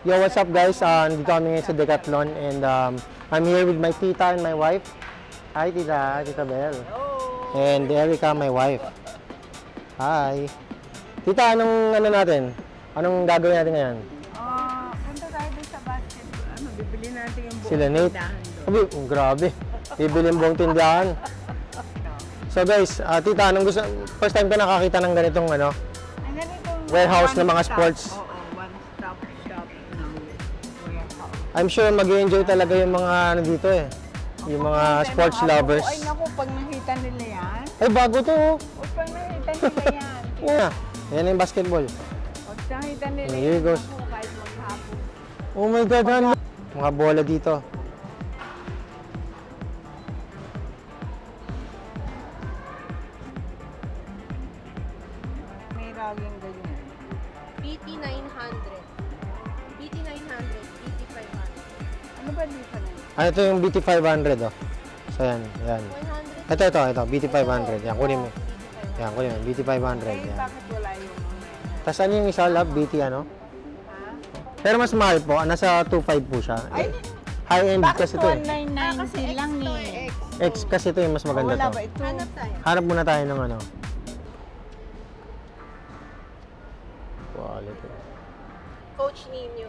Yo, what's up guys? Nandito kami ngayon sa Decathlon and I'm here with my tita and my wife. Hi tita, Tita Bel. Hello. And Erica, my wife. Hi. Tita, anong ano natin? Anong gagawin natin ngayon? Punta tayo dun sa basketball. Bibili natin yung buong Sila Nate. tindahan doon. Sabi, grabe. Bibili yung buong tindahan. So guys, tita, anong gusto? First time ka nakakita ng ganitong ano? Ang ganitong Warehouse ng mga one-stop. sports. Oo, one-stop shop ng warehouse. I'm sure mag-enjoy talaga yung mga ano dito eh. Yung mga sports lovers. Ay naku, pag nakita nila yan. Ay, bago to. O pag nakita nila yan. Yeah. Yan yung basketball. Pag nakita nila Here yan, goes. naku, kahit maghapon. Oh my God, ano? Mga bola dito. May raging ganyan. BT 900. BT 900, BT 500. Ano ba difference? Ah, ito yung BT 500 oh. So yan, yan. 100. Ito, BT 500. Yan, kunin mo. Yan, kunin mo. BT 500. Eh, Yan. bakit wala yung... Tapos ano yung isa lab? BT ano? Ha? Pero mas mahal po. Nasa 2.5 po siya. Ay, High-end bakit kasi ito eh. 1990 lang eh? X kasi ito yung mas maganda Wala to. ba ito? Hanap tayo. Hanap muna tayo ng ano. Quality. Coach Nino.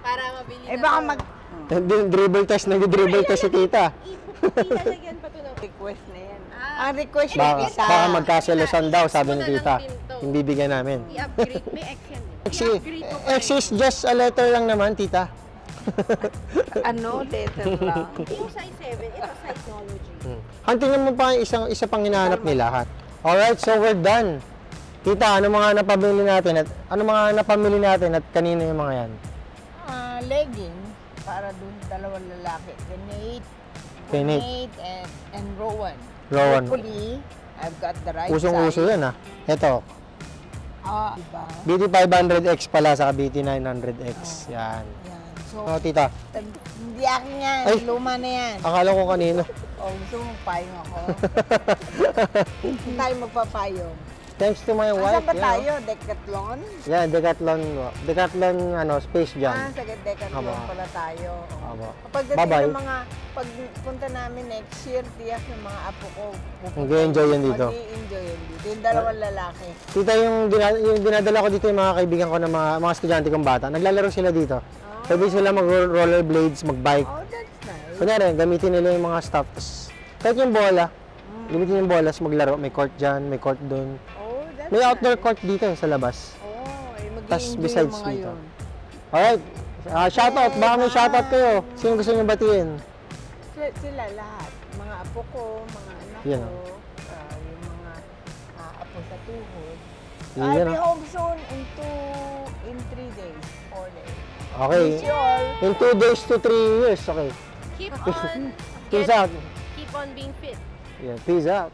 Para mabili Eh baka mag... Dribble test, nag-dribble test si tita. Ilalagyan pa ito ng... Request na yan. Ah, Ang request Baka, yung isa. baka magkaselosan daw, sabi ni Ito na lang tita. din to. Yung bibigyan namin. I-upgrade. May X yan. X, I-upgrade ko pa X is just a letter lang naman, tita. Ano? Letter lang. Yung size 7, ito Psychology. Huntingin mo pa yung isa pang hinahanap nila, ha? Alright, so we're done. Tita, ano mga napamili natin at kanino yung mga yan? Legging para dun dalawang lalaki. Kay Nate. Nate and Rowan. Rowan. Hopefully, I've got the right Usong-uso size. yan, ha? Ito, Diba? BT 500X pala sa BT 900X. Yan. Yan. So, Oh, tita, hindi akin yan. Ay. Luma na yan. akala ko kanino. O, gusto mong payong ako? Hindi tayo magpapayong. Thanks to my wife. Saan ba yeah. tayo? Decathlon? Yeah, Decathlon Space Jam. Sa Decathlon Aba. pala tayo. Aba. Kapag dating Bye-bye. ng mga, pag punta namin next year, tiyak ng mga apo ko. Mag-i-enjoy yan dito. Mag-i-enjoy yan dito. Yung dalawang lalaki. Tita, yung dinadala ko dito yung mga kaibigan ko na mga estudyante kong bata. Naglalaro sila dito. Pwede sila mag-rollerblades, mag-bike. Oh, that's nice. Kunyari, gamitin nila yung mga stuff. Tapos kahit yung bola, gamitin yung bola, tapos maglaro. May court dyan, may court dun. Oh, that's May nice. outdoor court dito sa labas. Oh, eh, Tas mag-i-enjoy besides yung mga dito. yun. Alright. Shoutout. Baka may shoutout kayo. Sino gusto nyo batiin? Sila lahat. Mga apo ko, mga anak Yan, ko, yung mga apo sa tuhod. Yan, I'll ah. be home soon in 3 days, 4 days. Okay. Miss you all. In 2 days to 3 years. Okay. Keep on, Peace out. keep on being fit. Yeah, peace out.